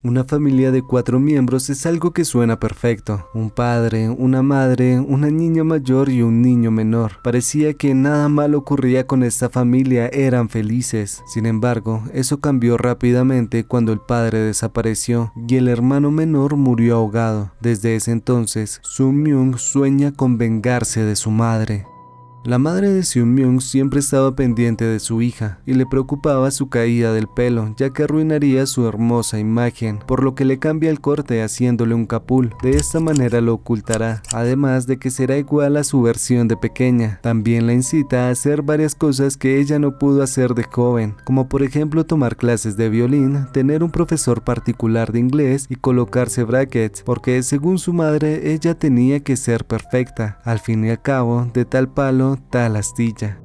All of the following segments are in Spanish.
Una familia de 4 miembros es algo que suena perfecto. Un padre, una madre, una niña mayor y un niño menor. Parecía que nada mal ocurría con esta familia, eran felices. Sin embargo, eso cambió rápidamente cuando el padre desapareció y el hermano menor murió ahogado. Desde ese entonces, Sung-myung sueña con vengarse de su madre. La madre de Seung-myung siempre estaba pendiente de su hija y le preocupaba su caída del pelo, ya que arruinaría su hermosa imagen, por lo que le cambia el corte haciéndole un capul. De esta manera lo ocultará, además de que será igual a su versión de pequeña. También la incita a hacer varias cosas que ella no pudo hacer de joven, como por ejemplo tomar clases de violín, tener un profesor particular de inglés y colocarse brackets, porque según su madre ella tenía que ser perfecta. Al fin y al cabo, de tal palo tal astilla.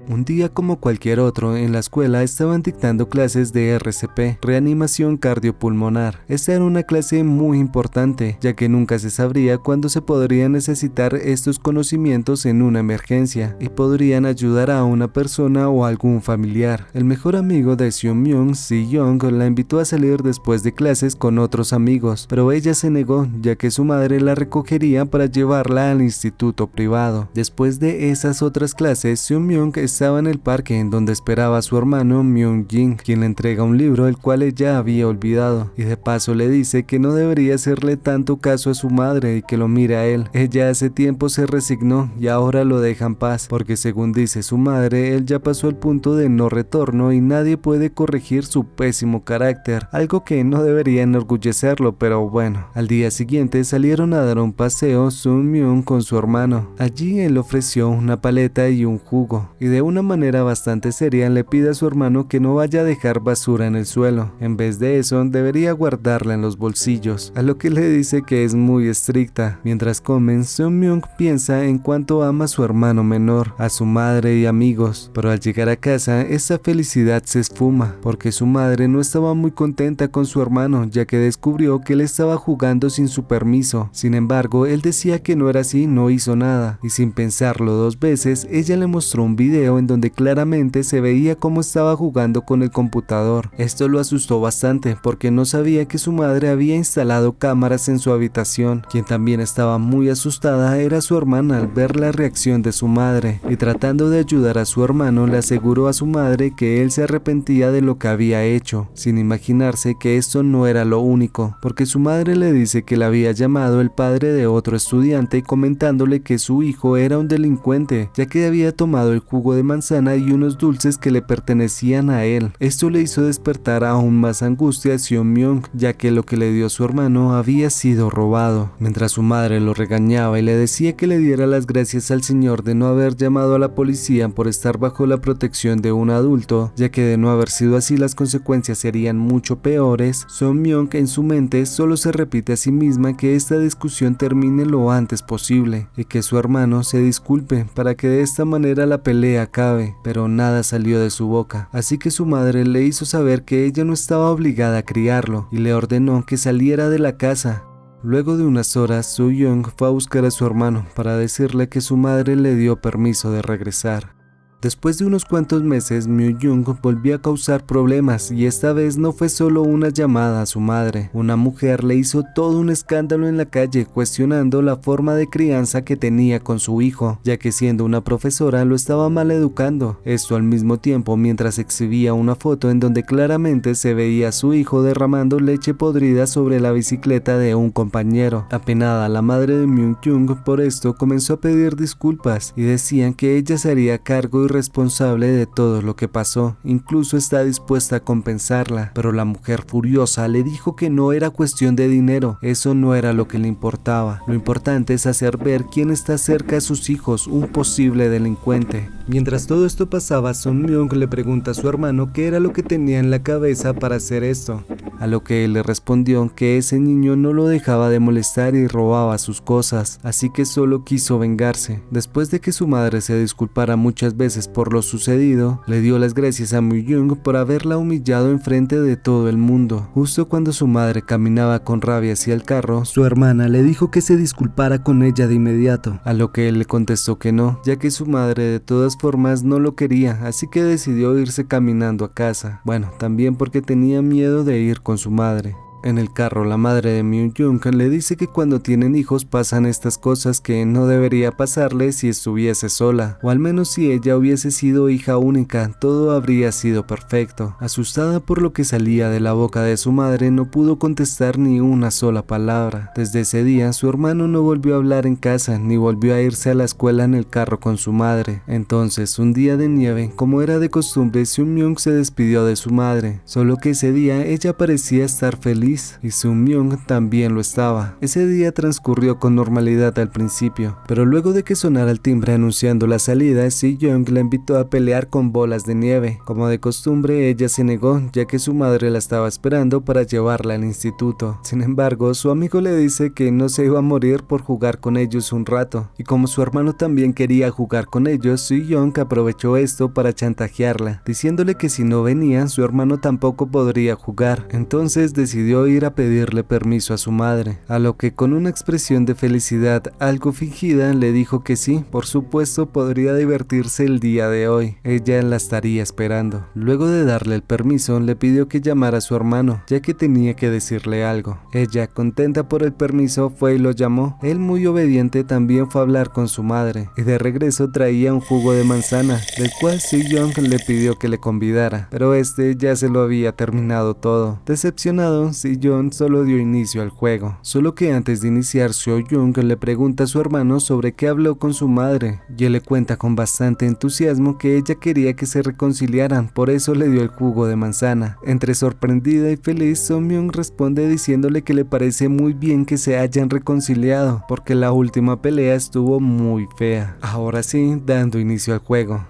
Un día como cualquier otro, en la escuela estaban dictando clases de RCP, reanimación cardiopulmonar. Esta era una clase muy importante, ya que nunca se sabría cuándo se podría necesitar estos conocimientos en una emergencia, y podrían ayudar a una persona o a algún familiar. El mejor amigo de Seung-myung, Si-young, la invitó a salir después de clases con otros amigos, pero ella se negó, ya que su madre la recogería para llevarla al instituto privado. Después de esas otras clases, Seung-myung estaba en el parque en donde esperaba a su hermano Myung-jin, quien le entrega un libro el cual ella había olvidado, y de paso le dice que no debería hacerle tanto caso a su madre y que lo mire a él. Ella hace tiempo se resignó y ahora lo deja en paz, porque según dice su madre, él ya pasó el punto de no retorno y nadie puede corregir su pésimo carácter, algo que no debería enorgullecerlo, pero bueno. Al día siguiente salieron a dar un paseo Sung-myung con su hermano. Allí él ofreció una paleta y un jugo, y de una manera bastante seria le pide a su hermano que no vaya a dejar basura en el suelo. En vez de eso, debería guardarla en los bolsillos, a lo que le dice que es muy estricta. Mientras comen, Seung-myung piensa en cuánto ama a su hermano menor, a su madre y amigos, pero al llegar a casa, esa felicidad se esfuma, porque su madre no estaba muy contenta con su hermano, ya que descubrió que él estaba jugando sin su permiso. Sin embargo, él decía que no era así, no hizo nada, y sin pensarlo 2 veces, ella le mostró un video en donde claramente se veía cómo estaba jugando con el computador. Esto lo asustó bastante porque no sabía que su madre había instalado cámaras en su habitación. Quien también estaba muy asustada era su hermana al ver la reacción de su madre, y tratando de ayudar a su hermano le aseguró a su madre que él se arrepentía de lo que había hecho, sin imaginarse que esto no era lo único, porque su madre le dice que le había llamado el padre de otro estudiante comentándole que su hijo era un delincuente, ya que había tomado el jugo de manzana y unos dulces que le pertenecían a él. Esto le hizo despertar aún más angustia a Seung-myung, ya que lo que le dio su hermano había sido robado. Mientras su madre lo regañaba y le decía que le diera las gracias al señor de no haber llamado a la policía por estar bajo la protección de un adulto, ya que de no haber sido así las consecuencias serían mucho peores, Seung-myung en su mente solo se repite a sí misma que esta discusión termine lo antes posible y que su hermano se disculpe para que de esta manera la pelea acabe, pero nada salió de su boca, así que su madre le hizo saber que ella no estaba obligada a criarlo y le ordenó que saliera de la casa. Luego de unas horas, Soo-young fue a buscar a su hermano para decirle que su madre le dio permiso de regresar. Después de unos cuantos meses, Myung-jung volvió a causar problemas y esta vez no fue solo una llamada a su madre. Una mujer le hizo todo un escándalo en la calle cuestionando la forma de crianza que tenía con su hijo, ya que siendo una profesora lo estaba mal educando. Esto al mismo tiempo mientras exhibía una foto en donde claramente se veía a su hijo derramando leche podrida sobre la bicicleta de un compañero. Apenada, la madre de Myung-jung por esto comenzó a pedir disculpas y decían que ella se haría cargo y responsable de todo lo que pasó, incluso está dispuesta a compensarla, pero la mujer furiosa le dijo que no era cuestión de dinero, eso no era lo que le importaba, lo importante es hacer ver quién está cerca a sus hijos, un posible delincuente. Mientras todo esto pasaba, Sung-myung le pregunta a su hermano qué era lo que tenía en la cabeza para hacer esto, a lo que él le respondió que ese niño no lo dejaba de molestar y robaba sus cosas, así que solo quiso vengarse. Después de que su madre se disculpara muchas veces por lo sucedido, le dio las gracias a Myung por haberla humillado enfrente de todo el mundo. Justo cuando su madre caminaba con rabia hacia el carro, su hermana le dijo que se disculpara con ella de inmediato, a lo que él le contestó que no, ya que su madre de todas formas no lo quería, así que decidió irse caminando a casa. Bueno, también porque tenía miedo de ir con su madre. En el carro, la madre de Myung-Jung le dice que cuando tienen hijos pasan estas cosas que no debería pasarle si estuviese sola, o al menos si ella hubiese sido hija única, todo habría sido perfecto. Asustada por lo que salía de la boca de su madre, no pudo contestar ni una sola palabra. Desde ese día, su hermano no volvió a hablar en casa, ni volvió a irse a la escuela en el carro con su madre. Entonces, un día de nieve, como era de costumbre, Seung-myung se despidió de su madre, solo que ese día ella parecía estar feliz, y Seung-myung también lo estaba. Ese día transcurrió con normalidad al principio, pero luego de que sonara el timbre anunciando la salida, Si-young la invitó a pelear con bolas de nieve. Como de costumbre, ella se negó, ya que su madre la estaba esperando para llevarla al instituto. Sin embargo, su amigo le dice que no se iba a morir por jugar con ellos un rato, y como su hermano también quería jugar con ellos, Si-young aprovechó esto para chantajearla, diciéndole que si no venía, su hermano tampoco podría jugar. Entonces decidió ir a pedirle permiso a su madre, a lo que con una expresión de felicidad algo fingida le dijo que sí, por supuesto podría divertirse el día de hoy, ella la estaría esperando. Luego de darle el permiso, le pidió que llamara a su hermano, ya que tenía que decirle algo. Ella, contenta por el permiso, fue y lo llamó. Él, muy obediente, también fue a hablar con su madre, y de regreso traía un jugo de manzana, del cual Si-young le pidió que le convidara, pero este ya se lo había terminado todo. Decepcionado, Si-young solo dio inicio al juego, solo que antes de iniciar, Seo-young le pregunta a su hermano sobre qué habló con su madre, y él le cuenta con bastante entusiasmo que ella quería que se reconciliaran, por eso le dio el jugo de manzana. Entre sorprendida y feliz, Seung-myung responde diciéndole que le parece muy bien que se hayan reconciliado, porque la última pelea estuvo muy fea. Ahora sí, dando inicio al juego.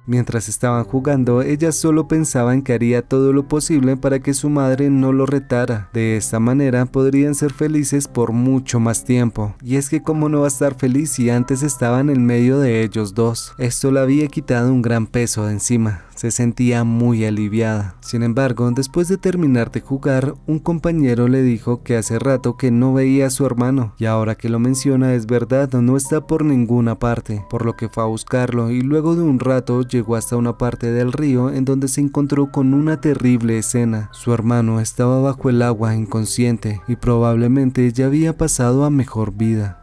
Mientras estaban jugando, ella solo pensaba en que haría todo lo posible para que su madre no lo retara. De esta manera podrían ser felices por mucho más tiempo. Y es que cómo no va a estar feliz si antes estaban en medio de ellos dos. Esto le había quitado un gran peso de encima. Se sentía muy aliviada. Sin embargo, después de terminar de jugar, un compañero le dijo que hace rato que no veía a su hermano, y ahora que lo menciona es verdad, no está por ninguna parte, por lo que fue a buscarlo y luego de un rato llegó hasta una parte del río en donde se encontró con una terrible escena. Su hermano estaba bajo el agua inconsciente y probablemente ya había pasado a mejor vida.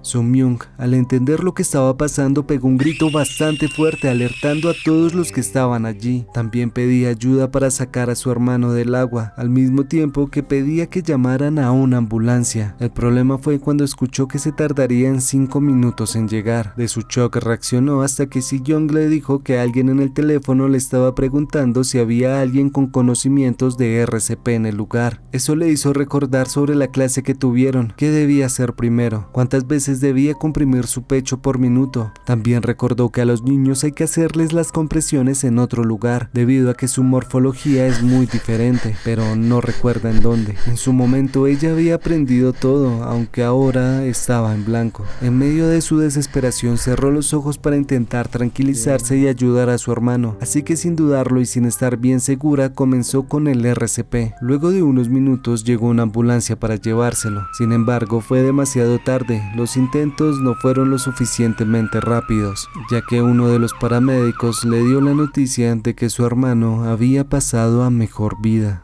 Seung-myung, al entender lo que estaba pasando, pegó un grito bastante fuerte, alertando a todos los que estaban allí. También pedía ayuda para sacar a su hermano del agua, al mismo tiempo que pedía que llamaran a una ambulancia. El problema fue cuando escuchó que se tardarían 5 minutos en llegar. De su shock reaccionó hasta que Si-young le dijo que alguien en el teléfono le estaba preguntando si había alguien con conocimientos de RCP en el lugar. Eso le hizo recordar sobre la clase que tuvieron, qué debía hacer primero, cuántas veces debía comprimir su pecho por minuto. También recordó que a los niños hay que hacerles las compresiones en otro lugar, debido a que su morfología es muy diferente, pero no recuerda en dónde. En su momento ella había aprendido todo, aunque ahora estaba en blanco. En medio de su desesperación cerró los ojos para intentar tranquilizarse y ayudar a su hermano, así que sin dudarlo y sin estar bien segura comenzó con el RCP. Luego de unos minutos llegó una ambulancia para llevárselo. Sin embargo, fue demasiado tarde. Los intentos no fueron lo suficientemente rápidos, ya que uno de los paramédicos le dio la noticia de que su hermano había pasado a mejor vida.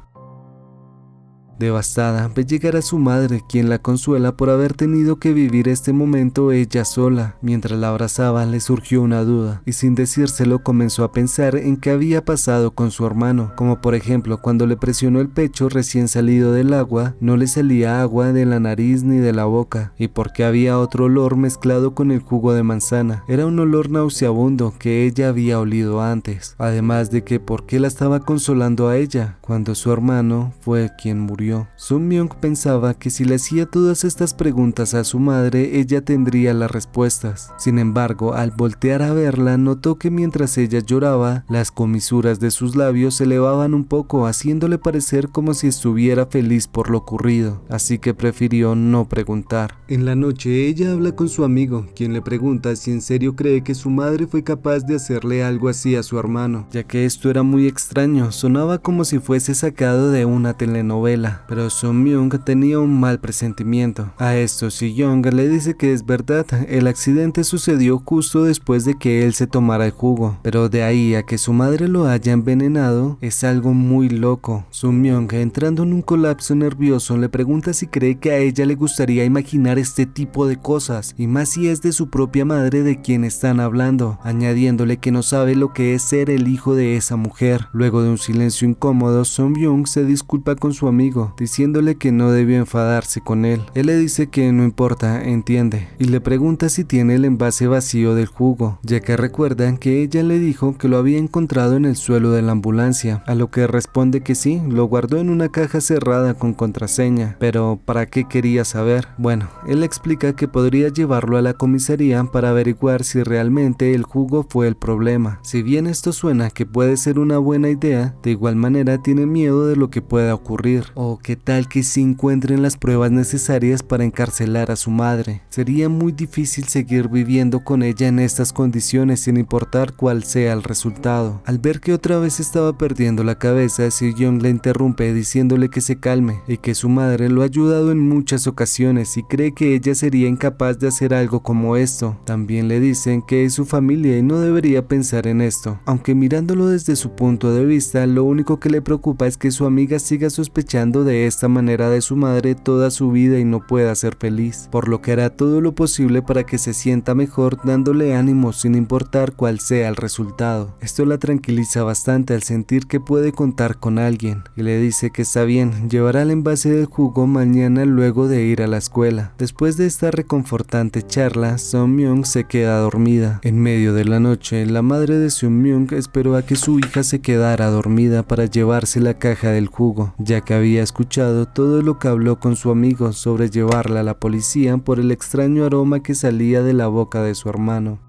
Devastada, ve llegar a su madre, quien la consuela por haber tenido que vivir este momento ella sola. Mientras la abrazaba, le surgió una duda, y sin decírselo comenzó a pensar en qué había pasado con su hermano, como por ejemplo cuando le presionó el pecho recién salido del agua, no le salía agua de la nariz ni de la boca, y porque había otro olor mezclado con el jugo de manzana. Era un olor nauseabundo que ella había olido antes, además de que por qué la estaba consolando a ella, cuando su hermano fue quien murió. Seung-myung pensaba que si le hacía todas estas preguntas a su madre, ella tendría las respuestas. Sin embargo, al voltear a verla, notó que mientras ella lloraba, las comisuras de sus labios se elevaban un poco, haciéndole parecer como si estuviera feliz por lo ocurrido, así que prefirió no preguntar. En la noche, ella habla con su amigo, quien le pregunta si en serio cree que su madre fue capaz de hacerle algo así a su hermano, ya que esto era muy extraño, sonaba como si fuese sacado de una telenovela. vida, pero Sung-myung tenía un mal presentimiento. A esto Si-young le dice que es verdad, el accidente sucedió justo después de que él se tomara el jugo, pero de ahí a que su madre lo haya envenenado es algo muy loco. Sung-myung, entrando en un colapso nervioso, le pregunta si cree que a ella le gustaría imaginar este tipo de cosas, y más si es de su propia madre de quien están hablando, añadiéndole que no sabe lo que es ser el hijo de esa mujer. Luego de un silencio incómodo, Sung-myung se disculpa con su amigo, diciéndole que no debió enfadarse con él. Él le dice que no importa, entiende, y le pregunta si tiene el envase vacío del jugo, ya que recuerdan que ella le dijo que lo había encontrado en el suelo de la ambulancia, a lo que responde que sí, lo guardó en una caja cerrada con contraseña, pero ¿para qué quería saber? Bueno, él explica que podría llevarlo a la comisaría para averiguar si realmente el jugo fue el problema. Si bien esto suena que puede ser una buena idea, de igual manera tiene miedo de lo que pueda ocurrir, o qué tal que si encuentren las pruebas necesarias para encarcelar a su madre. Sería muy difícil seguir viviendo con ella en estas condiciones sin importar cuál sea el resultado. Al ver que otra vez estaba perdiendo la cabeza, Si-young le interrumpe diciéndole que se calme y que su madre lo ha ayudado en muchas ocasiones y cree que ella sería incapaz de hacer algo como esto. También le dicen que es su familia y no debería pensar en esto, aunque mirándolo desde su punto de vista, lo único que le preocupa es que su amiga siga sospechando de esta manera de su madre toda su vida y no pueda ser feliz, por lo que hará todo lo posible para que se sienta mejor, dándole ánimo sin importar cuál sea el resultado. Esto la tranquiliza bastante al sentir que puede contar con alguien, y le dice que está bien, llevará el envase del jugo mañana luego de ir a la escuela. Después de esta reconfortante charla, Sung-myung se queda dormida. En medio de la noche, la madre de Sung-myung esperó a que su hija se quedara dormida para llevarse la caja del jugo, ya que había escuchado todo lo que habló con su amigo sobre llevarla a la policía por el extraño aroma que salía de la boca de su hermano.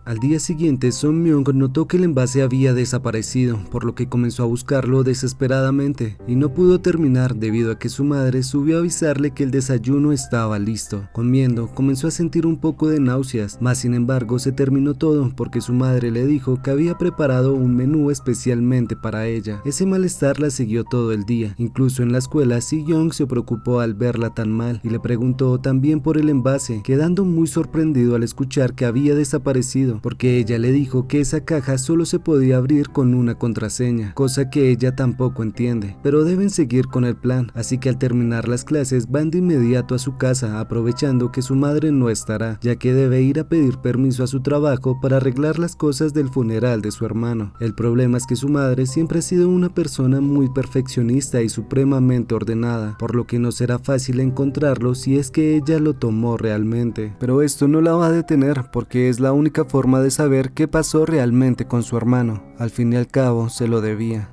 Al día siguiente, Sung-myung notó que el envase había desaparecido, por lo que comenzó a buscarlo desesperadamente y no pudo terminar debido a que su madre subió a avisarle que el desayuno estaba listo. Comiendo, comenzó a sentir un poco de náuseas, mas sin embargo se terminó todo porque su madre le dijo que había preparado un menú especialmente para ella. Ese malestar la siguió todo el día. Incluso en la escuela, Si-young se preocupó al verla tan mal y le preguntó también por el envase, quedando muy sorprendido al escuchar que había desaparecido, porque ella le dijo que esa caja solo se podía abrir con una contraseña, cosa que ella tampoco entiende, pero deben seguir con el plan, así que al terminar las clases van de inmediato a su casa, aprovechando que su madre no estará, ya que debe ir a pedir permiso a su trabajo para arreglar las cosas del funeral de su hermano. El problema es que su madre siempre ha sido una persona muy perfeccionista y supremamente ordenada, por lo que no será fácil encontrarlo si es que ella lo tomó realmente, pero esto no la va a detener porque es la única forma de saber qué pasó realmente con su hermano. Al fin y al cabo, se lo debía.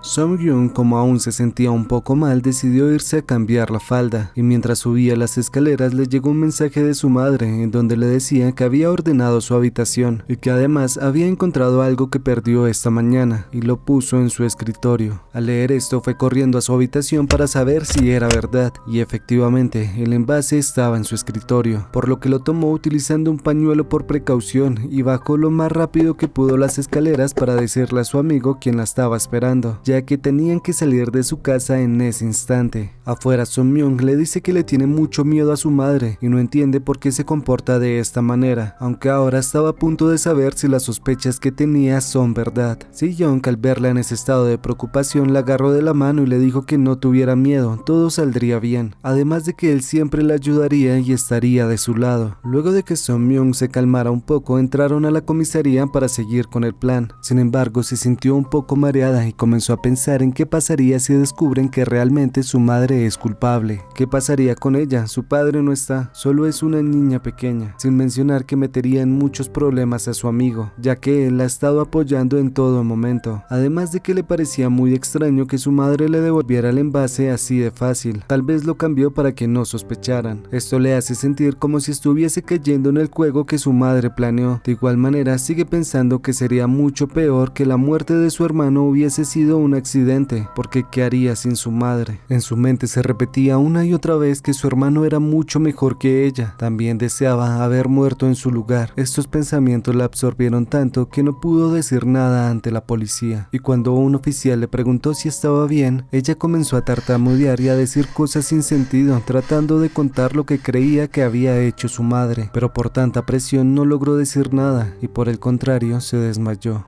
Sung-myung, como aún se sentía un poco mal, decidió irse a cambiar la falda, y mientras subía las escaleras le llegó un mensaje de su madre en donde le decía que había ordenado su habitación y que además había encontrado algo que perdió esta mañana y lo puso en su escritorio. Al leer esto fue corriendo a su habitación para saber si era verdad, y efectivamente el envase estaba en su escritorio, por lo que lo tomó utilizando un pañuelo por precaución y bajó lo más rápido que pudo las escaleras para decirle a su amigo, quien la estaba esperando, ya que tenían que salir de su casa en ese instante. Afuera, Sung-myung le dice que le tiene mucho miedo a su madre y no entiende por qué se comporta de esta manera, aunque ahora estaba a punto de saber si las sospechas que tenía son verdad. Si-young, al verla en ese estado de preocupación, la agarró de la mano y le dijo que no tuviera miedo, todo saldría bien, además de que él siempre la ayudaría y estaría de su lado. Luego de que Sung-myung se calmara un poco, entraron a la comisaría para seguir con el plan. Sin embargo, se sintió un poco mareada y comenzó a pensar en qué pasaría si descubren que realmente su madre es culpable. ¿Qué pasaría con ella? Su padre no está, solo es una niña pequeña, sin mencionar que metería en muchos problemas a su amigo, ya que él la ha estado apoyando en todo momento. Además de que le parecía muy extraño que su madre le devolviera el envase así de fácil. Tal vez lo cambió para que no sospecharan. Esto le hace sentir como si estuviese cayendo en el juego que su madre planeó. De igual manera, sigue pensando que sería mucho peor que la muerte de su hermano hubiese sido un accidente, porque ¿qué haría sin su madre? En su mente se repetía una y otra vez que su hermano era mucho mejor que ella. También deseaba haber muerto en su lugar. Estos pensamientos la absorbieron tanto que no pudo decir nada ante la policía. Y cuando un oficial le preguntó si estaba bien, ella comenzó a tartamudear y a decir cosas sin sentido, tratando de contar lo que creía que había hecho su madre. Pero por tanta presión no logró decir nada y por el contrario se desmayó.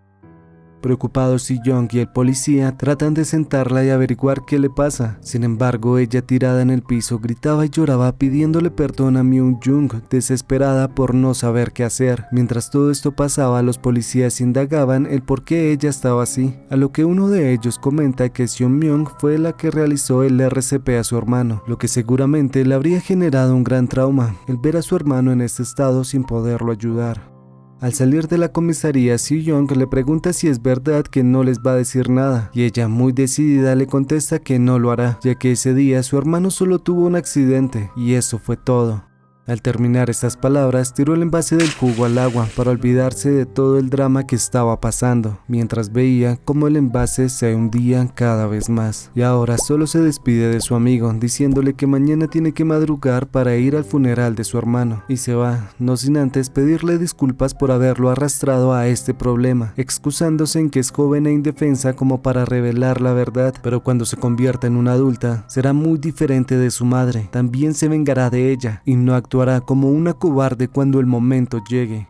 Preocupados, Si-young y el policía tratan de sentarla y averiguar qué le pasa. Sin embargo, ella tirada en el piso gritaba y lloraba pidiéndole perdón a Myung-jung, desesperada por no saber qué hacer. Mientras todo esto pasaba, los policías indagaban el por qué ella estaba así, a lo que uno de ellos comenta que Seon-myung fue la que realizó el RCP a su hermano, lo que seguramente le habría generado un gran trauma, el ver a su hermano en este estado sin poderlo ayudar. Al salir de la comisaría, Si-young le pregunta si es verdad que no les va a decir nada, y ella muy decidida le contesta que no lo hará, ya que ese día su hermano solo tuvo un accidente, y eso fue todo. Al terminar estas palabras, tiró el envase del jugo al agua para olvidarse de todo el drama que estaba pasando, mientras veía cómo el envase se hundía cada vez más. Y ahora solo se despide de su amigo, diciéndole que mañana tiene que madrugar para ir al funeral de su hermano, y se va, no sin antes pedirle disculpas por haberlo arrastrado a este problema, excusándose en que es joven e indefensa como para revelar la verdad, pero cuando se convierta en una adulta, será muy diferente de su madre, también se vengará de ella, y no actuará como una cobarde cuando el momento llegue.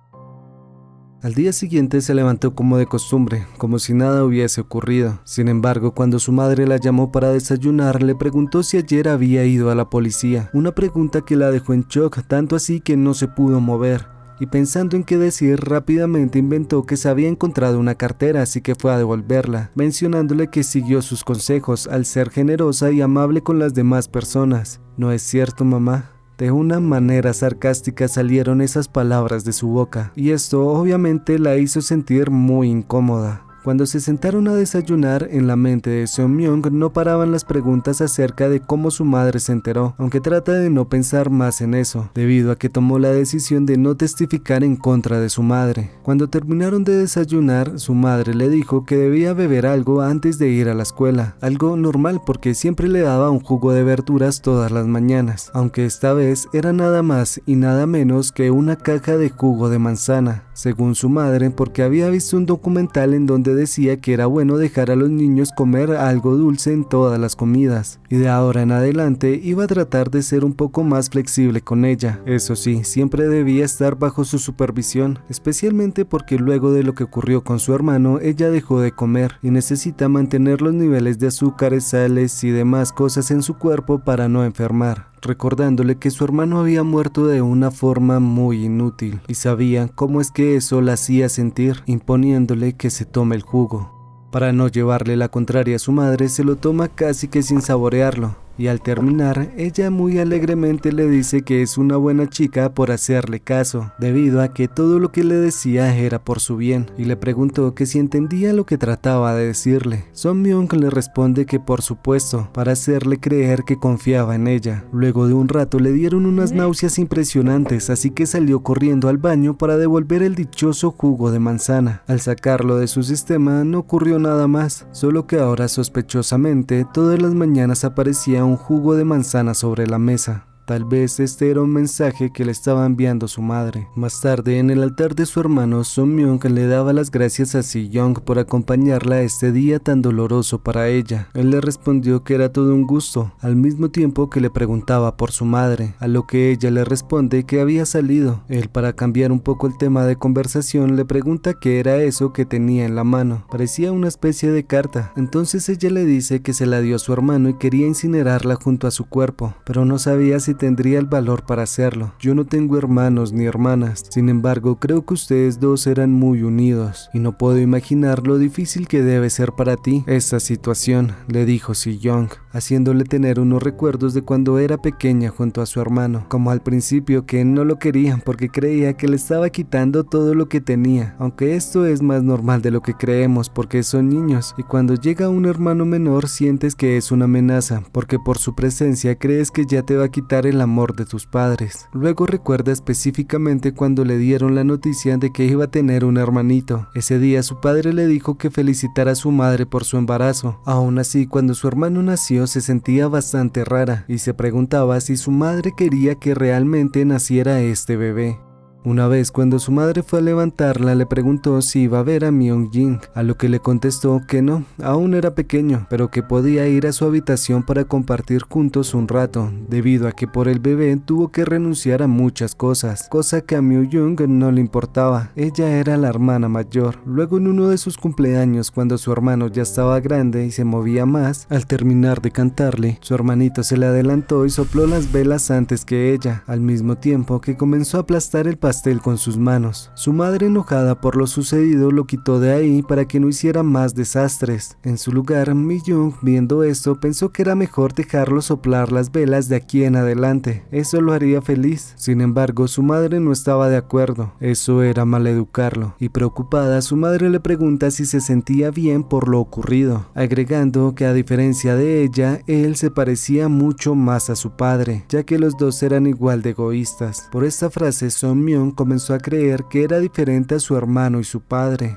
Al día siguiente se levantó como de costumbre, como si nada hubiese ocurrido. Sin embargo, cuando su madre la llamó para desayunar, le preguntó si ayer había ido a la policía, una pregunta que la dejó en shock, tanto así que no se pudo mover. Y pensando en qué decir, rápidamente inventó que se había encontrado una cartera, así que fue a devolverla, mencionándole que siguió sus consejos al ser generosa y amable con las demás personas. ¿No es cierto, mamá? De una manera sarcástica salieron esas palabras de su boca, y esto obviamente la hizo sentir muy incómoda. Cuando se sentaron a desayunar, en la mente de Seon-myung no paraban las preguntas acerca de cómo su madre se enteró, aunque trata de no pensar más en eso, debido a que tomó la decisión de no testificar en contra de su madre. Cuando terminaron de desayunar, su madre le dijo que debía beber algo antes de ir a la escuela, algo normal porque siempre le daba un jugo de verduras todas las mañanas, aunque esta vez era nada más y nada menos que una caja de jugo de manzana, según su madre, porque había visto un documental en donde decía que era bueno dejar a los niños comer algo dulce en todas las comidas, y de ahora en adelante iba a tratar de ser un poco más flexible con ella. Eso sí, siempre debía estar bajo su supervisión, especialmente porque luego de lo que ocurrió con su hermano, ella dejó de comer y necesita mantener los niveles de azúcares, sales y demás cosas en su cuerpo para no enfermar, recordándole que su hermano había muerto de una forma muy inútil y sabía cómo es que eso la hacía sentir, imponiéndole que se tome el jugo. Para no llevarle la contraria a su madre, se lo toma casi que sin saborearlo, y al terminar, ella muy alegremente le dice que es una buena chica por hacerle caso, debido a que todo lo que le decía era por su bien, y le preguntó que si entendía lo que trataba de decirle. Seon-myung le responde que por supuesto, para hacerle creer que confiaba en ella. Luego de un rato le dieron unas náuseas impresionantes, así que salió corriendo al baño para devolver el dichoso jugo de manzana. Al sacarlo de su sistema no ocurrió nada más, solo que ahora sospechosamente todas las mañanas aparecía un jugo de manzana sobre la mesa. Tal vez este era un mensaje que le estaba enviando su madre. Más tarde, en el altar de su hermano, Seon-myung le daba las gracias a Si-young por acompañarla a este día tan doloroso para ella. Él le respondió que era todo un gusto, al mismo tiempo que le preguntaba por su madre, a lo que ella le responde que había salido. Él, para cambiar un poco el tema de conversación, le pregunta qué era eso que tenía en la mano. Parecía una especie de carta. Entonces ella le dice que se la dio a su hermano y quería incinerarla junto a su cuerpo, pero no sabía si tendría el valor para hacerlo. Yo no tengo hermanos ni hermanas, sin embargo creo que ustedes dos eran muy unidos y no puedo imaginar lo difícil que debe ser para ti esta situación, le dijo Si-young, haciéndole tener unos recuerdos de cuando era pequeña junto a su hermano, como al principio que no lo querían porque creía que le estaba quitando todo lo que tenía, aunque esto es más normal de lo que creemos porque son niños, y cuando llega un hermano menor sientes que es una amenaza porque por su presencia crees que ya te va a quitar el amor de tus padres. Luego recuerda específicamente cuando le dieron la noticia de que iba a tener un hermanito. Ese día su padre le dijo que felicitara a su madre por su embarazo. Aún así, cuando su hermano nació se sentía bastante rara y se preguntaba si su madre quería que realmente naciera este bebé. Una vez cuando su madre fue a levantarla le preguntó si iba a ver a Myung-jin, a lo que le contestó que no, aún era pequeño, pero que podía ir a su habitación para compartir juntos un rato, debido a que por el bebé tuvo que renunciar a muchas cosas, cosa que a Myung-jin no le importaba. Ella era la hermana mayor. Luego en uno de sus cumpleaños, cuando su hermano ya estaba grande y se movía más, al terminar de cantarle, su hermanito se le adelantó y sopló las velas antes que ella, al mismo tiempo que comenzó a aplastar el pastel con sus manos. Su madre, enojada por lo sucedido, lo quitó de ahí para que no hiciera más desastres. En su lugar, Mi-jung, viendo esto, pensó que era mejor dejarlo soplar las velas de aquí en adelante. Eso lo haría feliz. Sin embargo, su madre no estaba de acuerdo. Eso era maleducarlo. Y preocupada, su madre le pregunta si se sentía bien por lo ocurrido, agregando que a diferencia de ella, él se parecía mucho más a su padre, ya que los dos eran igual de egoístas. Por esta frase, Son Myung comenzó a creer que era diferente a su hermano y su padre.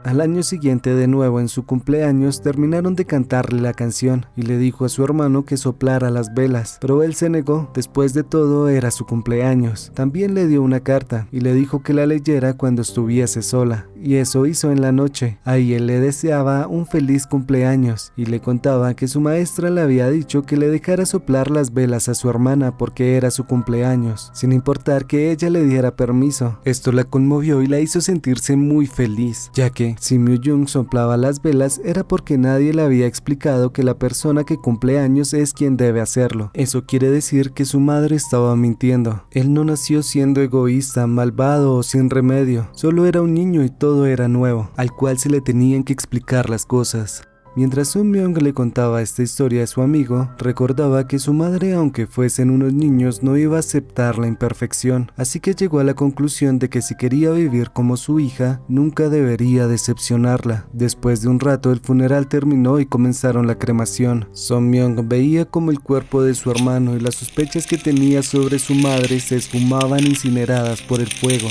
Al año siguiente, de nuevo en su cumpleaños, terminaron de cantarle la canción y le dijo a su hermano que soplara las velas, pero él se negó. Después de todo, era su cumpleaños. También le dio una carta y le dijo que la leyera cuando estuviese sola, y eso hizo en la noche. Ahí él le deseaba un feliz cumpleaños y le contaba que su maestra le había dicho que le dejara soplar las velas a su hermana porque era su cumpleaños, sin importar que ella le diera permiso. Esto la conmovió y la hizo sentirse muy feliz, ya que si Mi-jung soplaba las velas era porque nadie le había explicado que la persona que cumple años es quien debe hacerlo. Eso quiere decir que su madre estaba mintiendo. Él no nació siendo egoísta, malvado o sin remedio. Solo era un niño y todo era nuevo, al cual se le tenían que explicar las cosas. Mientras Son Myung le contaba esta historia a su amigo, recordaba que su madre, aunque fuesen unos niños, no iba a aceptar la imperfección, así que llegó a la conclusión de que si quería vivir como su hija, nunca debería decepcionarla. Después de un rato, el funeral terminó y comenzaron la cremación. Son Myung veía como el cuerpo de su hermano y las sospechas que tenía sobre su madre se esfumaban incineradas por el fuego.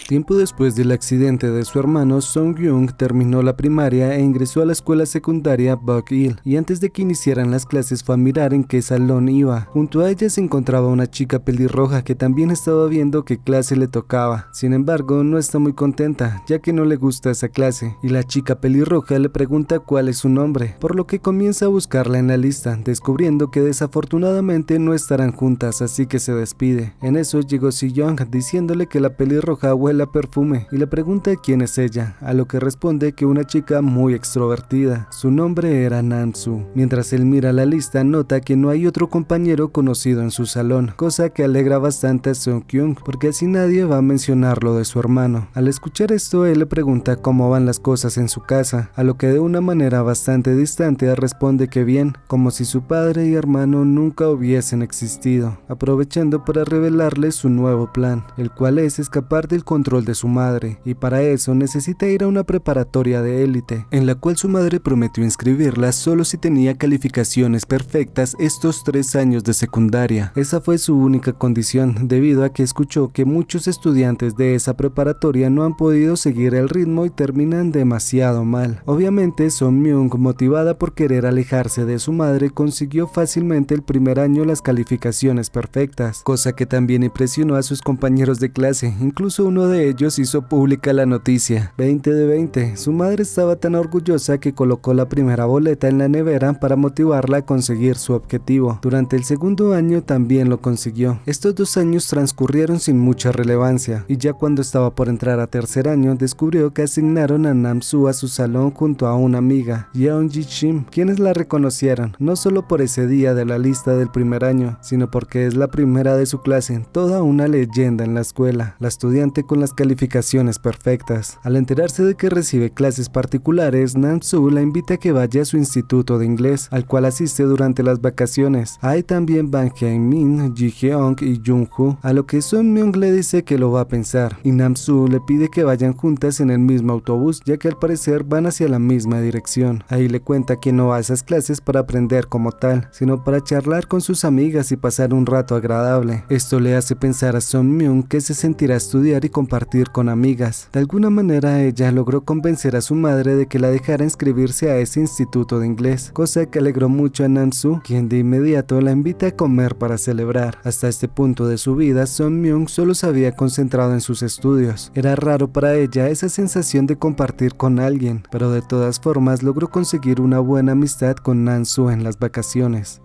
Tiempo después del accidente de su hermano, Song-gyung terminó la primaria e ingresó a la escuela secundaria Bok-il, y antes de que iniciaran las clases fue a mirar en qué salón iba. Junto a ella se encontraba una chica pelirroja que también estaba viendo qué clase le tocaba. Sin embargo, no está muy contenta, ya que no le gusta esa clase, y la chica pelirroja le pregunta cuál es su nombre, por lo que comienza a buscarla en la lista, descubriendo que desafortunadamente no estarán juntas, así que se despide. En eso llegó Si-young diciéndole que la pelirroja huele a perfume y le pregunta quién es ella, a lo que responde que una chica muy extrovertida. Su nombre era Nam-soo. Mientras él mira la lista, nota que no hay otro compañero conocido en su salón, cosa que alegra bastante a Song-kyung porque así nadie va a mencionar lo de su hermano. Al escuchar esto, él le pregunta cómo van las cosas en su casa, a lo que de una manera bastante distante responde que bien, como si su padre y hermano nunca hubiesen existido, aprovechando para revelarle su nuevo plan, el cual es escapar del control de su madre, y para eso necesita ir a una preparatoria de élite, en la cual su madre prometió inscribirla solo si tenía calificaciones perfectas estos 3 años de secundaria. Esa fue su única condición, debido a que escuchó que muchos estudiantes de esa preparatoria no han podido seguir el ritmo y terminan demasiado mal. Obviamente, Son Myung, motivada por querer alejarse de su madre, consiguió fácilmente el primer año las calificaciones perfectas, cosa que también impresionó a sus compañeros de clase. Incluso uno de ellos hizo pública la noticia, 20 de 20. Su madre estaba tan orgullosa que colocó la primera boleta en la nevera para motivarla a conseguir su objetivo. Durante el segundo año también lo consiguió. Estos 2 años transcurrieron sin mucha relevancia, y ya cuando estaba por entrar a tercer año, descubrió que asignaron a Nam-soo a su salón junto a una amiga, Yeon-ji Shim, quienes la reconocieron, no solo por ese día de la lista del primer año, sino porque es la primera de su clase, toda una leyenda en la escuela. La estudiante con la unas calificaciones perfectas. Al enterarse de que recibe clases particulares, Nam-soo la invita a que vaya a su instituto de inglés, al cual asiste durante las vacaciones. Ahí también van Jae-min, Ji-hyung y Jung-ho, a lo que Sun-myung le dice que lo va a pensar, y Nam-soo le pide que vayan juntas en el mismo autobús, ya que al parecer van hacia la misma dirección. Ahí le cuenta que no va a esas clases para aprender como tal, sino para charlar con sus amigas y pasar un rato agradable. Esto le hace pensar a Sun-myung que se sentirá estudiar y compartir con amigas. De alguna manera ella logró convencer a su madre de que la dejara inscribirse a ese instituto de inglés, cosa que alegró mucho a Nam-soo, quien de inmediato la invita a comer para celebrar. Hasta este punto de su vida, Sun-myung solo se había concentrado en sus estudios. Era raro para ella esa sensación de compartir con alguien, pero de todas formas logró conseguir una buena amistad con Nam-soo en las vacaciones.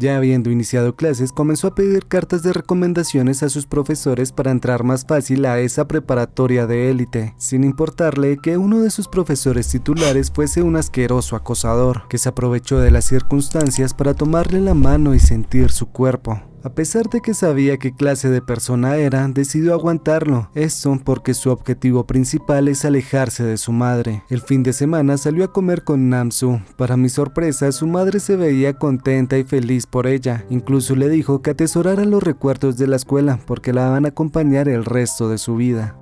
Ya habiendo iniciado clases, comenzó a pedir cartas de recomendaciones a sus profesores para entrar más fácil a esa preparatoria de élite, sin importarle que uno de sus profesores titulares fuese un asqueroso acosador, que se aprovechó de las circunstancias para tomarle la mano y sentir su cuerpo. A pesar de que sabía qué clase de persona era, decidió aguantarlo, esto porque su objetivo principal es alejarse de su madre. El fin de semana salió a comer con Nam-soo. Para mi sorpresa, su madre se veía contenta y feliz por ella, incluso le dijo que atesorara los recuerdos de la escuela porque la van a acompañar el resto de su vida.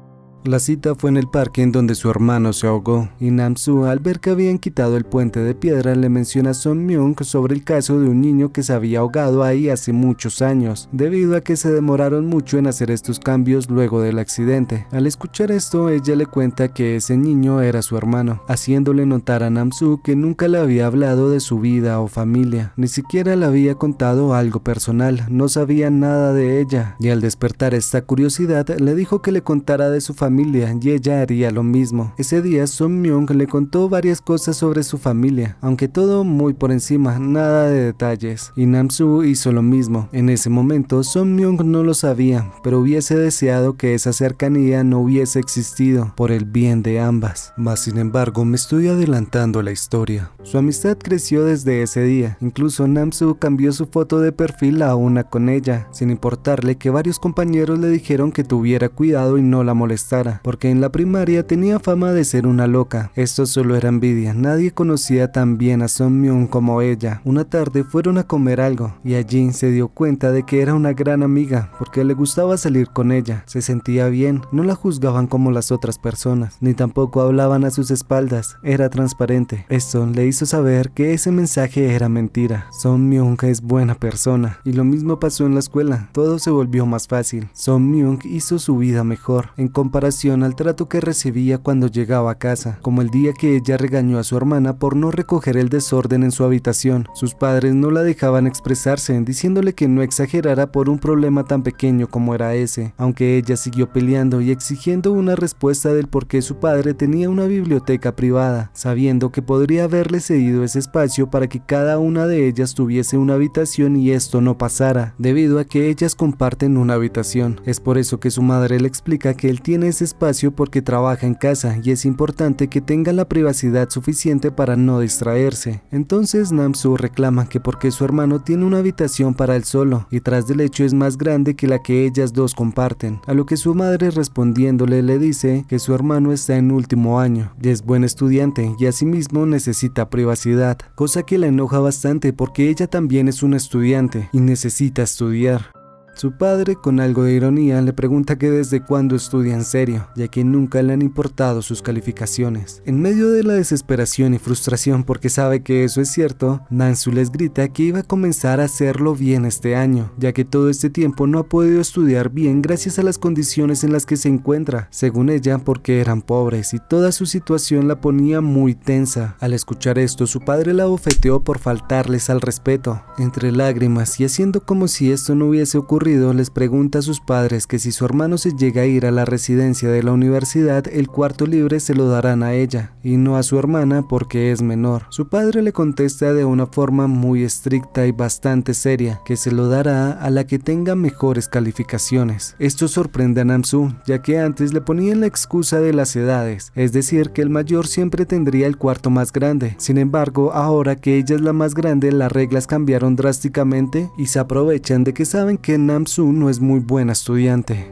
La cita fue en el parque en donde su hermano se ahogó, y Nam-soo, al ver que habían quitado el puente de piedra, le menciona a Sun-myung sobre el caso de un niño que se había ahogado ahí hace muchos años, debido a que se demoraron mucho en hacer estos cambios luego del accidente. Al escuchar esto, ella le cuenta que ese niño era su hermano, haciéndole notar a Nam-soo que nunca le había hablado de su vida o familia, ni siquiera le había contado algo personal, no sabía nada de ella, y al despertar esta curiosidad, le dijo que le contara de su familia y ella haría lo mismo. Ese día Sun-myung le contó varias cosas sobre su familia, aunque todo muy por encima, nada de detalles, y Nam-soo hizo lo mismo. En ese momento Sun-myung no lo sabía, pero hubiese deseado que esa cercanía no hubiese existido por el bien de ambas. Mas sin embargo me estoy adelantando a la historia. Su amistad creció desde ese día, incluso Nam-soo cambió su foto de perfil a una con ella, sin importarle que varios compañeros le dijeron que tuviera cuidado y no la molestara, porque en la primaria tenía fama de ser una loca. Esto solo era envidia, nadie conocía tan bien a Sun-myung como ella. Una tarde fueron a comer algo, y allí se dio cuenta de que era una gran amiga, porque le gustaba salir con ella, se sentía bien, no la juzgaban como las otras personas, ni tampoco hablaban a sus espaldas, era transparente. Esto le hizo saber que ese mensaje era mentira. Sun-myung es buena persona, y lo mismo pasó en la escuela, todo se volvió más fácil. Sun-myung hizo su vida mejor, en comparación al trato que recibía cuando llegaba a casa, como el día que ella regañó a su hermana por no recoger el desorden en su habitación. Sus padres no la dejaban expresarse, diciéndole que no exagerara por un problema tan pequeño como era ese, aunque ella siguió peleando y exigiendo una respuesta del por qué su padre tenía una biblioteca privada, sabiendo que podría haberle cedido ese espacio para que cada una de ellas tuviese una habitación y esto no pasara, debido a que ellas comparten una habitación. Es por eso que su madre le explica que él tiene ese espacio porque trabaja en casa y es importante que tenga la privacidad suficiente para no distraerse. Entonces Nam-soo reclama que porque su hermano tiene una habitación para él solo y tras del hecho es más grande que la que ellas dos comparten, a lo que su madre respondiéndole le dice que su hermano está en último año y es buen estudiante y asimismo necesita privacidad, cosa que la enoja bastante porque ella también es una estudiante y necesita estudiar. Su padre, con algo de ironía, le pregunta que desde cuándo estudia en serio, ya que nunca le han importado sus calificaciones. En medio de la desesperación y frustración porque sabe que eso es cierto, Nam-soo les grita que iba a comenzar a hacerlo bien este año, ya que todo este tiempo no ha podido estudiar bien gracias a las condiciones en las que se encuentra, según ella porque eran pobres y toda su situación la ponía muy tensa. Al escuchar esto, su padre la bofeteó por faltarles al respeto. Entre lágrimas y haciendo como si esto no hubiese ocurrido, les pregunta a sus padres que si su hermano se llega a ir a la residencia de la universidad, el cuarto libre se lo darán a ella y no a su hermana porque es menor. Su padre le contesta de una forma muy estricta y bastante seria que se lo dará a la que tenga mejores calificaciones. Esto sorprende a Nam-soo, ya que antes le ponían la excusa de las edades, es decir que el mayor siempre tendría el cuarto más grande. Sin embargo, ahora que ella es la más grande, las reglas cambiaron drásticamente y se aprovechan de que saben que Nam-soo no es muy buena estudiante.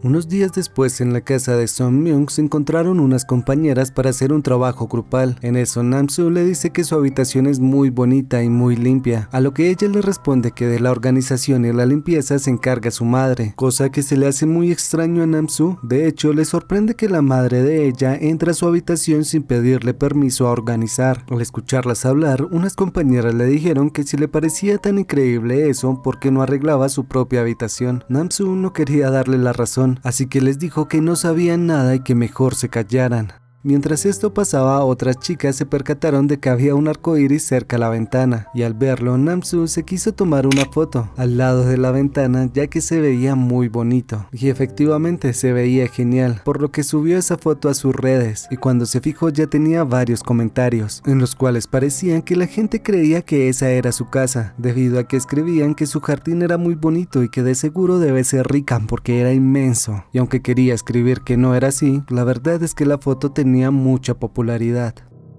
Unos días después, en la casa de Song Myung se encontraron unas compañeras para hacer un trabajo grupal. En eso, Nam-soo le dice que su habitación es muy bonita y muy limpia, a lo que ella le responde que de la organización y la limpieza se encarga su madre, cosa que se le hace muy extraño a Nam-soo. De hecho, le sorprende que la madre de ella entra a su habitación sin pedirle permiso a organizar. Al escucharlas hablar, unas compañeras le dijeron que si le parecía tan increíble eso, ¿por qué no arreglaba su propia habitación? Nam-soo no quería darle la razón, así que les dijo que no sabían nada y que mejor se callaran. Mientras esto pasaba, otras chicas se percataron de que había un arco iris cerca a la ventana, y al verlo, Nam-soo se quiso tomar una foto al lado de la ventana, ya que se veía muy bonito. Y efectivamente se veía genial, por lo que subió esa foto a sus redes, y cuando se fijó ya tenía varios comentarios, en los cuales parecían que la gente creía que esa era su casa, debido a que escribían que su jardín era muy bonito y que de seguro debe ser rica porque era inmenso. Y aunque quería escribir que no era así, la verdad es que la foto tenía mucha popularidad.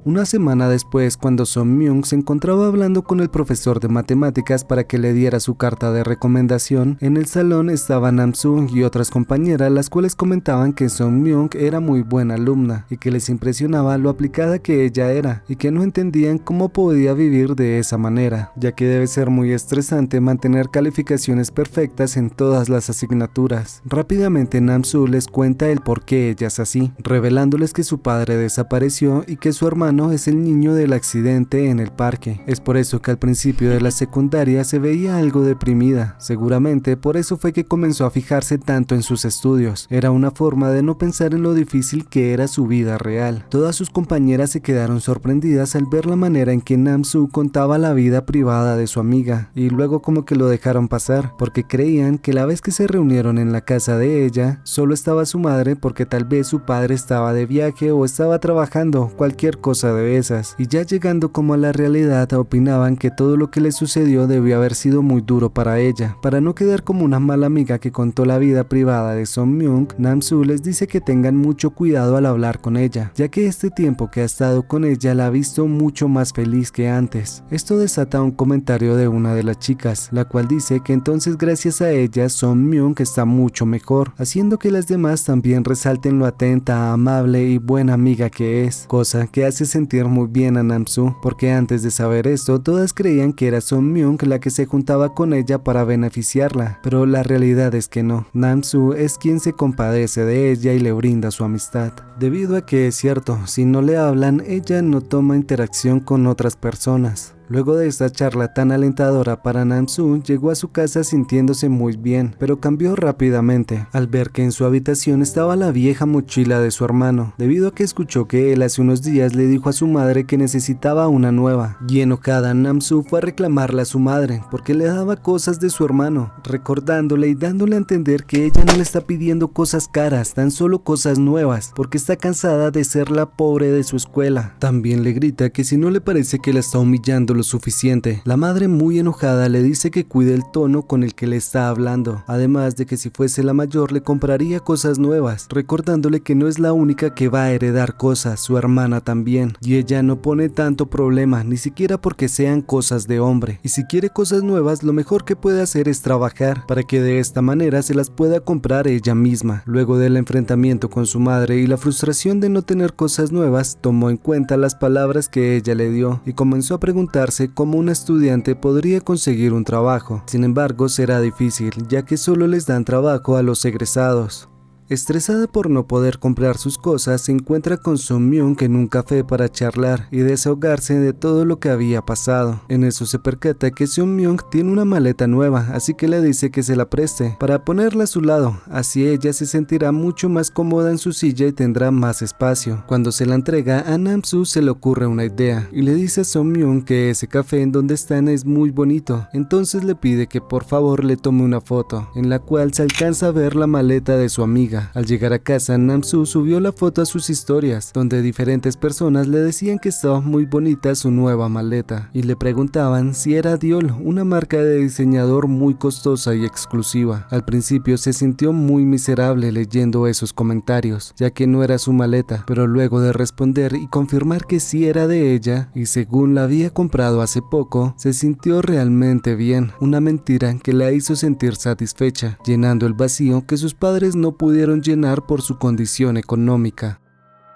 Una semana después, cuando Song Myung se encontraba hablando con el profesor de matemáticas para que le diera su carta de recomendación, en el salón estaban Nam-soo y otras compañeras, las cuales comentaban que Song Myung era muy buena alumna y que les impresionaba lo aplicada que ella era y que no entendían cómo podía vivir de esa manera, ya que debe ser muy estresante mantener calificaciones perfectas en todas las asignaturas. Rápidamente Nam-soo les cuenta el por qué ella es así, revelándoles que su padre desapareció y que su hermano es el niño del accidente en el parque. Es por eso que al principio de la secundaria se veía algo deprimida. Seguramente por eso fue que comenzó a fijarse tanto en sus estudios. Era una forma de no pensar en lo difícil que era su vida real. Todas sus compañeras se quedaron sorprendidas al ver la manera en que Nam-soo contaba la vida privada de su amiga, y luego como que lo dejaron pasar, porque creían que la vez que se reunieron en la casa de ella, solo estaba su madre porque tal vez su padre estaba de viaje o estaba trabajando, cualquier cosa de esas, y ya llegando como a la realidad opinaban que todo lo que le sucedió debió haber sido muy duro para ella. Para no quedar como una mala amiga que contó la vida privada de Song Myung, Nam-soo les dice que tengan mucho cuidado al hablar con ella, ya que este tiempo que ha estado con ella la ha visto mucho más feliz que antes. Esto desata un comentario de una de las chicas, la cual dice que entonces gracias a ella Song Myung está mucho mejor, haciendo que las demás también resalten lo atenta, amable y buena amiga que es, cosa que hace sentir muy bien a Nam-soo, porque antes de saber esto todas creían que era Song Myung la que se juntaba con ella para beneficiarla, pero la realidad es que no. Nam-soo es quien se compadece de ella y le brinda su amistad, debido a que es cierto, si no le hablan ella no toma interacción con otras personas. Luego de esta charla tan alentadora para Nam-soo, llegó a su casa sintiéndose muy bien, pero cambió rápidamente al ver que en su habitación estaba la vieja mochila de su hermano, debido a que escuchó que él hace unos días le dijo a su madre que necesitaba una nueva. Y enojada, Nam-soo fue a reclamarle a su madre porque le daba cosas de su hermano, recordándole y dándole a entender que ella no le está pidiendo cosas caras, tan solo cosas nuevas, porque está cansada de ser la pobre de su escuela. También le grita que si no le parece que la está humillando lo suficiente. La madre, muy enojada, le dice que cuide el tono con el que le está hablando, además de que si fuese la mayor le compraría cosas nuevas, recordándole que no es la única que va a heredar cosas, su hermana también, y ella no pone tanto problema, ni siquiera porque sean cosas de hombre, y si quiere cosas nuevas lo mejor que puede hacer es trabajar, para que de esta manera se las pueda comprar ella misma. Luego del enfrentamiento con su madre y la frustración de no tener cosas nuevas, tomó en cuenta las palabras que ella le dio, y comenzó a preguntar cómo un estudiante podría conseguir un trabajo. Sin embargo, será difícil, ya que solo les dan trabajo a los egresados. Estresada por no poder comprar sus cosas, se encuentra con Song Myung en un café para charlar y desahogarse de todo lo que había pasado. En eso se percata que Song Myung tiene una maleta nueva, así que le dice que se la preste para ponerla a su lado, así ella se sentirá mucho más cómoda en su silla y tendrá más espacio. Cuando se la entrega, a Nam-soo se le ocurre una idea y le dice a Song Myung que ese café en donde están es muy bonito, entonces le pide que por favor le tome una foto, en la cual se alcanza a ver la maleta de su amiga. amiga. Al llegar a casa, Nam-soo subió la foto a sus historias, donde diferentes personas le decían que estaba muy bonita su nueva maleta, y le preguntaban si era Dior, una marca de diseñador muy costosa y exclusiva. Al principio se sintió muy miserable leyendo esos comentarios, ya que no era su maleta, pero luego de responder y confirmar que sí era de ella, y según la había comprado hace poco, se sintió realmente bien, una mentira que la hizo sentir satisfecha, llenando el vacío que sus padres no pudieron llenar por su condición económica.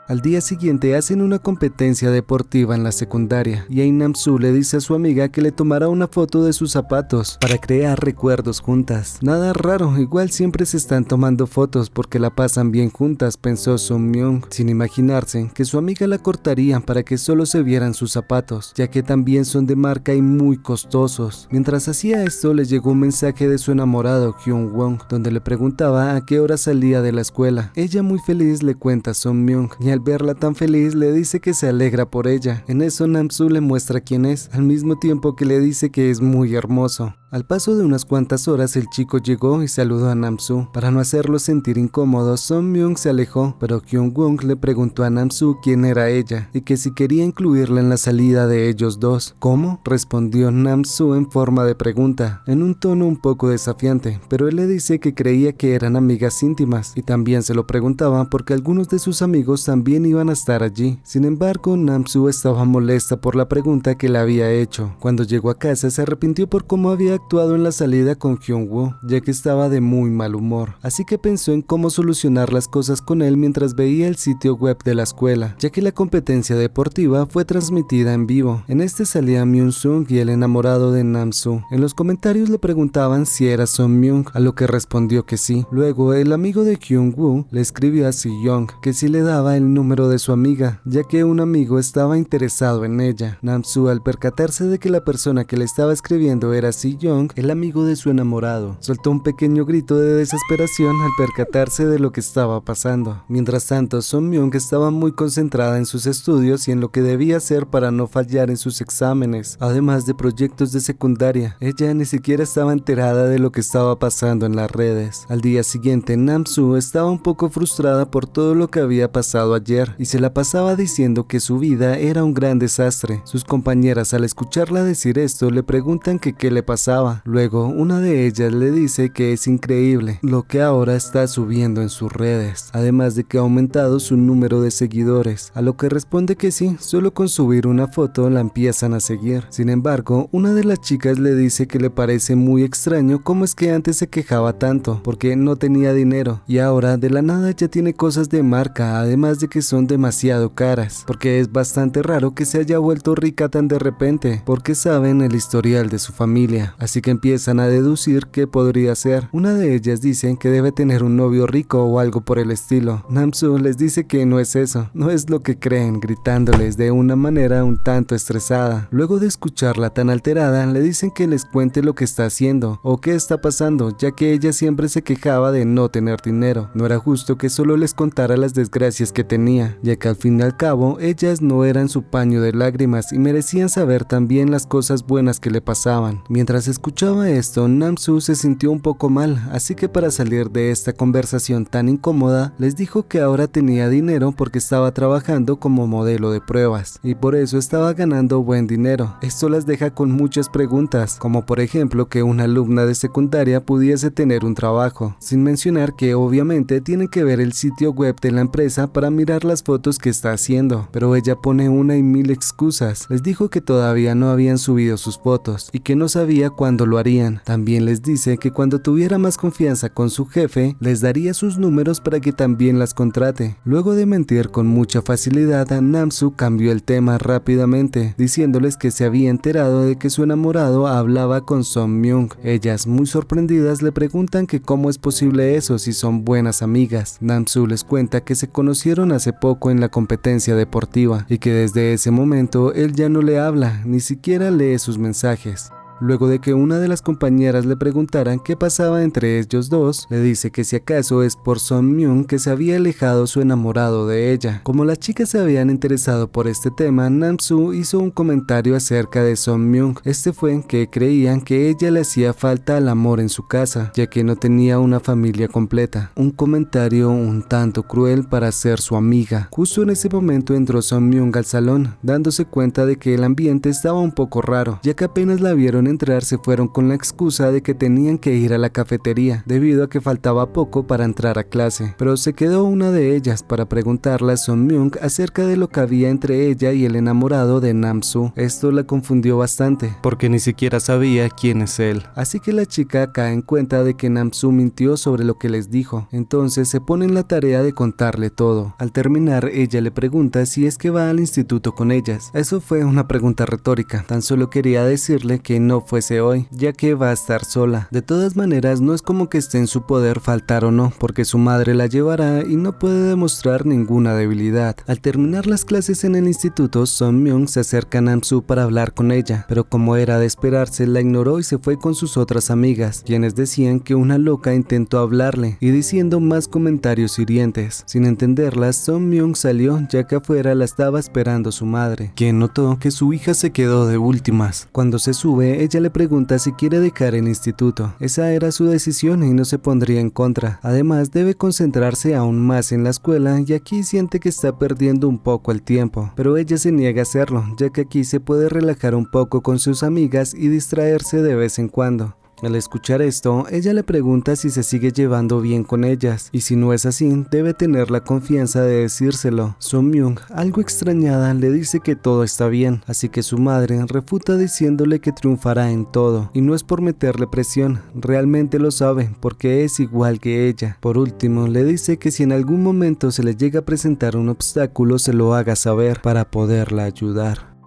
Al día siguiente hacen una competencia deportiva en la secundaria y ahí Nam-soo le dice a su amiga que le tomará una foto de sus zapatos para crear recuerdos juntas. Nada raro, igual siempre se están tomando fotos porque la pasan bien juntas, pensó Sun-myung, sin imaginarse que su amiga la cortaría para que solo se vieran sus zapatos, ya que también son de marca y muy costosos. Mientras hacía esto, le llegó un mensaje de su enamorado Hyun-won, donde le preguntaba a qué hora salía de la escuela. Ella muy feliz le cuenta a Sun-myung y al verla tan feliz le dice que se alegra por ella. En eso Nam-soo le muestra quién es, al mismo tiempo que le dice que es muy hermoso. Al paso de unas cuantas horas el chico llegó y saludó a Nam-soo. Para no hacerlo sentir incómodo, Sun-myung se alejó, pero Hyun-won le preguntó a Nam-soo quién era ella y que si quería incluirla en la salida de ellos dos. ¿Cómo?, respondió Nam-soo en forma de pregunta, en un tono un poco desafiante, pero él le dice que creía que eran amigas íntimas y también se lo preguntaba porque algunos de sus amigos también iban a estar allí. Sin embargo, Nam-soo estaba molesta por la pregunta que le había hecho. Cuando llegó a casa se arrepintió por cómo había actuado en la salida con Hyun-woo, ya que estaba de muy mal humor, así que pensó en cómo solucionar las cosas con él mientras veía el sitio web de la escuela, ya que la competencia deportiva fue transmitida en vivo. En este salía Myung-sung y el enamorado de Nam-soo. En los comentarios le preguntaban si era Sun-myung, a lo que respondió que sí. Luego el amigo de Hyun-woo le escribió a Si-young que si le daba el número de su amiga, ya que un amigo estaba interesado en ella. Nam-soo, al percatarse de que la persona que le estaba escribiendo era Si-young, el amigo de su enamorado, soltó un pequeño grito de desesperación al percatarse de lo que estaba pasando. Mientras tanto, Sun-myung estaba muy concentrada en sus estudios y en lo que debía hacer para no fallar en sus exámenes, además de proyectos de secundaria. Ella ni siquiera estaba enterada de lo que estaba pasando en las redes. Al día siguiente, Nam-soo estaba un poco frustrada por todo lo que había pasado ayer y se la pasaba diciendo que su vida era un gran desastre. Sus compañeras, al escucharla decir esto, le preguntan que qué le pasaba. Luego, una de ellas le dice que es increíble lo que ahora está subiendo en sus redes, además de que ha aumentado su número de seguidores, a lo que responde que sí, solo con subir una foto la empiezan a seguir. Sin embargo, una de las chicas le dice que le parece muy extraño cómo es que antes se quejaba tanto, porque no tenía dinero, y ahora de la nada ya tiene cosas de marca, además de que son demasiado caras, porque es bastante raro que se haya vuelto rica tan de repente, porque saben el historial de su familia. Así que empiezan a deducir qué podría ser. Una de ellas dice que debe tener un novio rico o algo por el estilo. Nam-soo les dice que no es eso, no es lo que creen, gritándoles de una manera un tanto estresada. Luego de escucharla tan alterada, le dicen que les cuente lo que está haciendo o qué está pasando, ya que ella siempre se quejaba de no tener dinero. No era justo que solo les contara las desgracias que tenía, ya que al fin y al cabo ellas no eran su paño de lágrimas y merecían saber también las cosas buenas que le pasaban. Mientras escuchaba esto, Nam-soo se sintió un poco mal, así que para salir de esta conversación tan incómoda, les dijo que ahora tenía dinero porque estaba trabajando como modelo de pruebas y por eso estaba ganando buen dinero. Esto las deja con muchas preguntas, como por ejemplo que una alumna de secundaria pudiese tener un trabajo, sin mencionar que obviamente tienen que ver el sitio web de la empresa para mirar las fotos que está haciendo, pero ella pone una y mil excusas. Les dijo que todavía no habían subido sus fotos y que no sabía cuándo lo harían. También les dice que cuando tuviera más confianza con su jefe, les daría sus números para que también las contrate. Luego de mentir con mucha facilidad, Nam-soo cambió el tema rápidamente, diciéndoles que se había enterado de que su enamorado hablaba con Sun-myung. Ellas, muy sorprendidas, le preguntan que cómo es posible eso si son buenas amigas. Nam-soo les cuenta que se conocieron hace poco en la competencia deportiva y que desde ese momento él ya no le habla, ni siquiera lee sus mensajes. Luego de que una de las compañeras le preguntara qué pasaba entre ellos dos, le dice que si acaso es por Son Myung que se había alejado su enamorado de ella. Como las chicas se habían interesado por este tema, Nam-soo hizo un comentario acerca de Son Myung. Este fue que creían que ella le hacía falta al amor en su casa, ya que no tenía una familia completa. Un comentario un tanto cruel para ser su amiga. Justo en ese momento entró Son Myung al salón, dándose cuenta de que el ambiente estaba un poco raro, ya que apenas la vieron entrar se fueron con la excusa de que tenían que ir a la cafetería, debido a que faltaba poco para entrar a clase. Pero se quedó una de ellas para preguntarle a Son Myung acerca de lo que había entre ella y el enamorado de Nam-soo. Esto la confundió bastante, porque ni siquiera sabía quién es él. Así que la chica cae en cuenta de que Nam-soo mintió sobre lo que les dijo. Entonces se pone en la tarea de contarle todo. Al terminar, ella le pregunta si es que va al instituto con ellas. Eso fue una pregunta retórica, tan solo quería decirle que no fuese hoy, ya que va a estar sola. De todas maneras, no es como que esté en su poder faltar o no, porque su madre la llevará y no puede demostrar ninguna debilidad. Al terminar las clases en el instituto, Son Myung se acerca a Nam-soo para hablar con ella, pero como era de esperarse, la ignoró y se fue con sus otras amigas, quienes decían que una loca intentó hablarle y diciendo más comentarios hirientes. Sin entenderlas, Son Myung salió, ya que afuera la estaba esperando su madre, quien notó que su hija se quedó de últimas. Cuando se sube, ella le pregunta si quiere dejar el instituto. Esa era su decisión y no se pondría en contra. Además, debe concentrarse aún más en la escuela y aquí siente que está perdiendo un poco el tiempo, pero ella se niega a hacerlo, ya que aquí se puede relajar un poco con sus amigas y distraerse de vez en cuando. Al escuchar esto, ella le pregunta si se sigue llevando bien con ellas, y si no es así, debe tener la confianza de decírselo. Son Myung, algo extrañada, le dice que todo está bien, así que su madre refuta diciéndole que triunfará en todo, y no es por meterle presión, realmente lo sabe, porque es igual que ella. Por último, le dice que si en algún momento se le llega a presentar un obstáculo, se lo haga saber para poderla ayudar.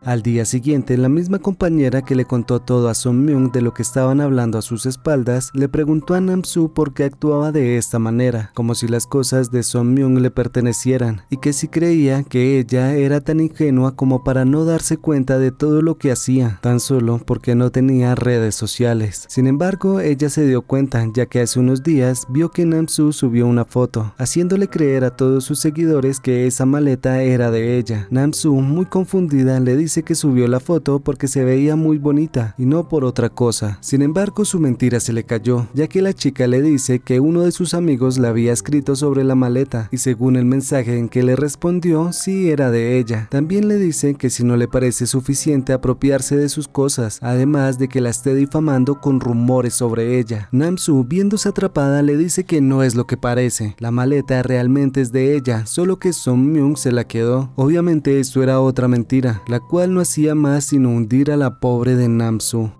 Al día siguiente, la misma compañera que le contó todo a Son Myung de lo que estaban hablando a sus espaldas, le preguntó a Nam-soo por qué actuaba de esta manera, como si las cosas de Son Myung le pertenecieran, y que si creía que ella era tan ingenua como para no darse cuenta de todo lo que hacía, tan solo porque no tenía redes sociales. Sin embargo, ella se dio cuenta, ya que hace unos días vio que Nam-soo subió una foto, haciéndole creer a todos sus seguidores que esa maleta era de ella. Nam-soo, muy confundida, le dice que subió la foto porque se veía muy bonita y no por otra cosa. Sin embargo, su mentira se le cayó, ya que la chica le dice que uno de sus amigos le había escrito sobre la maleta y según el mensaje en que le respondió, sí era de ella. También le dice que si no le parece suficiente apropiarse de sus cosas, además de que la esté difamando con rumores sobre ella. Nam-soo, viéndose atrapada, le dice que no es lo que parece. La maleta realmente es de ella, solo que Son Myung se la quedó. Obviamente esto era otra mentira, la cual no hacía más sino hundir a la pobre de Nam-soo.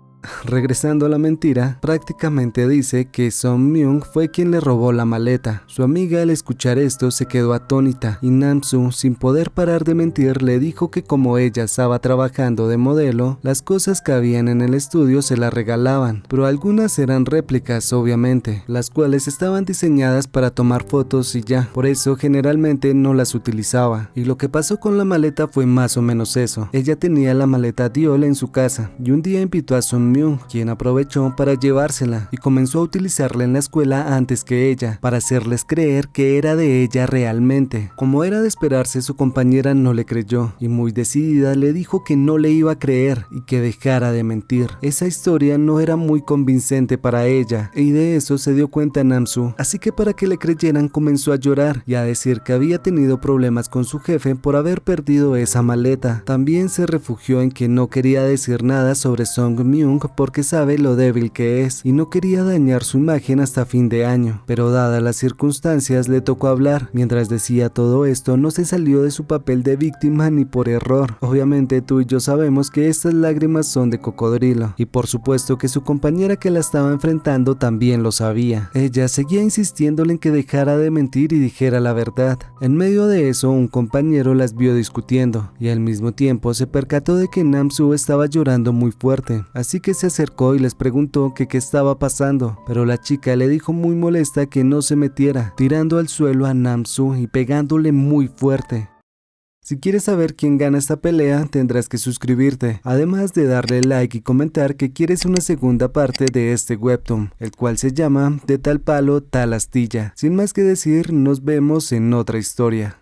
Regresando a la mentira, prácticamente dice que Son Myung fue quien le robó la maleta. Su amiga al escuchar esto se quedó atónita y Nam-soo, sin poder parar de mentir, le dijo que como ella estaba trabajando de modelo, las cosas que habían en el estudio se las regalaban, pero algunas eran réplicas obviamente, las cuales estaban diseñadas para tomar fotos y ya, por eso generalmente no las utilizaba. Y lo que pasó con la maleta fue más o menos eso. Ella tenía la maleta Dior en su casa y un día invitó a Son Myung, quien aprovechó para llevársela y comenzó a utilizarla en la escuela antes que ella, para hacerles creer que era de ella realmente. Como era de esperarse, su compañera no le creyó y muy decidida le dijo que no le iba a creer y que dejara de mentir. Esa historia no era muy convincente para ella y de eso se dio cuenta Nam-soo, así que para que le creyeran comenzó a llorar y a decir que había tenido problemas con su jefe por haber perdido esa maleta. También se refugió en que no quería decir nada sobre Son Myung porque sabe lo débil que es y no quería dañar su imagen hasta fin de año, pero dadas las circunstancias le tocó hablar. Mientras decía todo esto, no se salió de su papel de víctima ni por error. Obviamente tú y yo sabemos que estas lágrimas son de cocodrilo y por supuesto que su compañera que la estaba enfrentando también lo sabía. Ella seguía insistiéndole en que dejara de mentir y dijera la verdad. En medio de eso, un compañero las vio discutiendo y al mismo tiempo se percató de que Nam-soo estaba llorando muy fuerte, así que se acercó y les preguntó que qué estaba pasando, pero la chica le dijo muy molesta que no se metiera, tirando al suelo a Nam-soo y pegándole muy fuerte. Si quieres saber quién gana esta pelea, tendrás que suscribirte, además de darle like y comentar que quieres una segunda parte de este webtoon, el cual se llama De tal palo, tal astilla. Sin más que decir, nos vemos en otra historia.